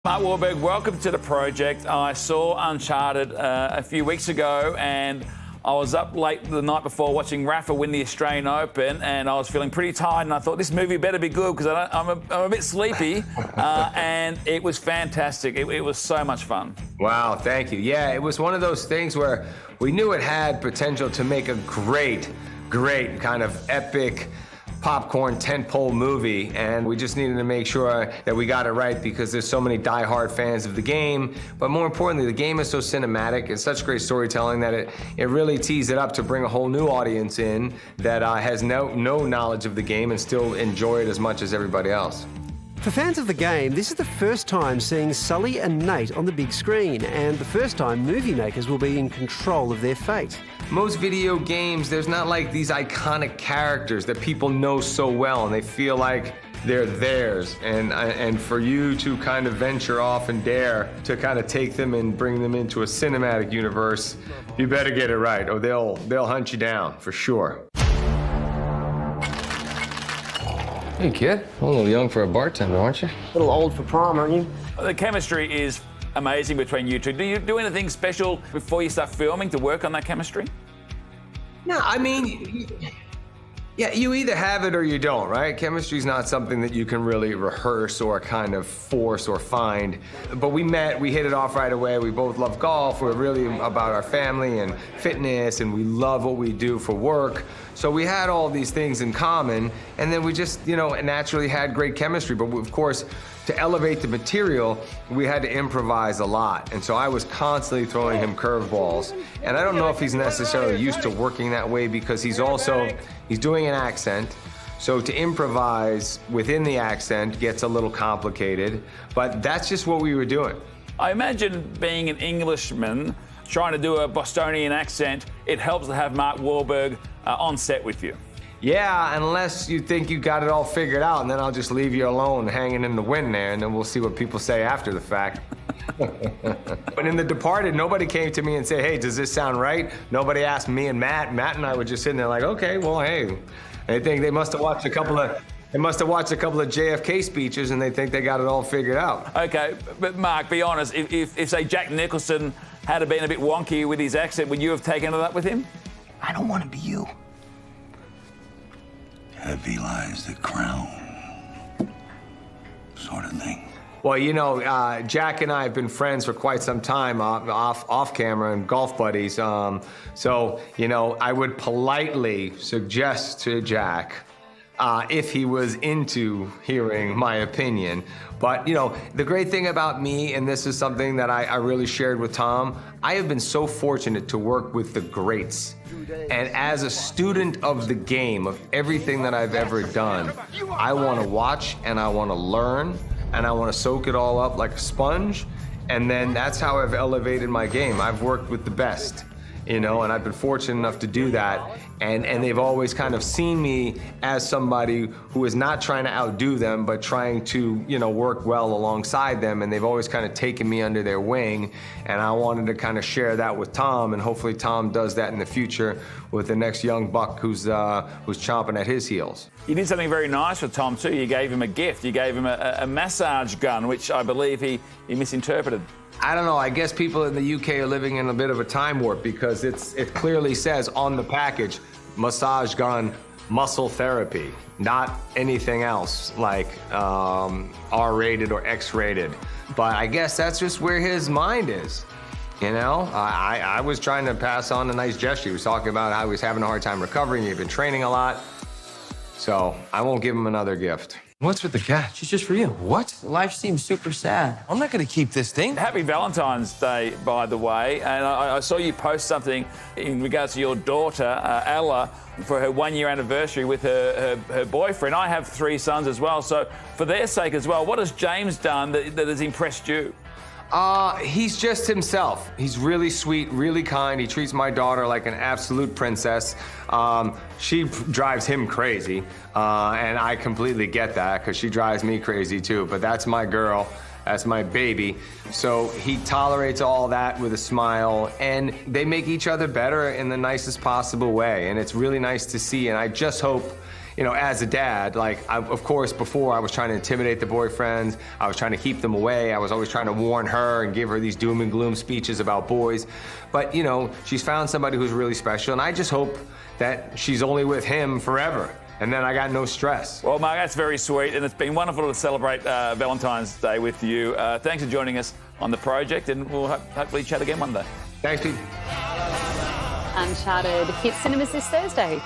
Mark Wahlberg, welcome to the project. I saw Uncharted a few weeks ago, and I was up late the night before watching Rafa win the Australian Open, and I was feeling pretty tired, and I thought this movie better be good because I'm a bit sleepy, and it was fantastic. It was so much fun. Wow, thank you. Yeah, it was one of those things where we knew it had potential to make a great kind of epic popcorn tentpole movie, and we just needed to make sure that we got it right because there's so many die-hard fans of the game, but more importantly, the game is so cinematic and such great storytelling that it really tees it up to bring a whole new audience in that has no knowledge of the game and still enjoy it as much as everybody else. For fans of the game, this is the first time seeing Sully and Nate on the big screen, and the first time movie makers will be in control of their fate. Most video games, there's not like these iconic characters that people know so well and they feel like they're theirs. And for you to kind of venture off and dare to kind of take them and bring them into a cinematic universe, you better get it right or they'll hunt you down for sure. Hey kid, a little young for a bartender, aren't you? A little old for prom, aren't you? The chemistry is amazing between you two. Do you do anything special before you start filming to work on that chemistry? No, I mean, yeah, you either have it or you don't, right? Chemistry's not something that you can really rehearse or kind of force or find. But we met, we hit it off right away. We both love golf. We're really about our family and fitness, and we love what we do for work. So we had all these things in common, and then we just, naturally had great chemistry. But of course, to elevate the material, we had to improvise a lot. And so I was constantly throwing him curveballs. And I don't know if he's necessarily used to working that way because he's doing an accent. So to improvise within the accent gets a little complicated, but that's just what we were doing. I imagine being an Englishman, trying to do a Bostonian accent, it helps to have Mark Wahlberg on set with you. Yeah, unless you think you got it all figured out, and then I'll just leave you alone hanging in the wind there, and then we'll see what people say after the fact. But in The Departed, nobody came to me and said, hey, does this sound right? Nobody asked me and Matt. Matt and I were just sitting there like, okay, well, hey. I think they must have watched a couple of JFK speeches, and they think they got it all figured out. Okay, but Mark, be honest, if say, Jack Nicholson had been a bit wonky with his accent, would you have taken it up with him? I don't want to be you. Heavy lies the crown, sort of thing. Well, Jack and I have been friends for quite some time off camera and golf buddies. So, I would politely suggest to Jack if he was into hearing my opinion. But, the great thing about me, and this is something that I really shared with Tom, I have been so fortunate to work with the greats. And as a student of the game, of everything that I've ever done, I want to watch and I want to learn and I want to soak it all up like a sponge. And then that's how I've elevated my game. I've worked with the best, and I've been fortunate enough to do that. And they've always kind of seen me as somebody who is not trying to outdo them, but trying to, work well alongside them. And they've always kind of taken me under their wing. And I wanted to kind of share that with Tom. And hopefully Tom does that in the future with the next young buck who's chomping at his heels. You did something very nice with Tom, too. You gave him a gift. You gave him a massage gun, which I believe he misinterpreted. I don't know, I guess people in the UK are living in a bit of a time warp because it clearly says on the package, massage gun, muscle therapy, not anything else like R-rated or X-rated. But I guess that's just where his mind is. I was trying to pass on a nice gesture. He was talking about how he was having a hard time recovering. He'd been training a lot. So I won't give him another gift. What's with the cat? She's just for you. What? Life seems super sad. I'm not going to keep this thing. Happy Valentine's Day, by the way. And I saw you post something in regards to your daughter, Ella, for her 1-year anniversary with her boyfriend. I have 3 sons as well. So for their sake as well, what has James done that has impressed you? He's just himself. He's really sweet, really kind. He treats my daughter like an absolute princess. She drives him crazy, and I completely get that because she drives me crazy too, but that's my girl. That's my baby. So he tolerates all that with a smile, and they make each other better in the nicest possible way, and it's really nice to see, and I just hope you know, as a dad, like, of course, before I was trying to intimidate the boyfriends, I was trying to keep them away, I was always trying to warn her and give her these doom and gloom speeches about boys. But, you know, she's found somebody who's really special, and I just hope that she's only with him forever. And then I got no stress. Well, Mark, that's very sweet, and it's been wonderful to celebrate Valentine's Day with you. Thanks for joining us on the project, and we'll hopefully chat again one day. Thanks, Pete. Uncharted hits cinemas this Thursday.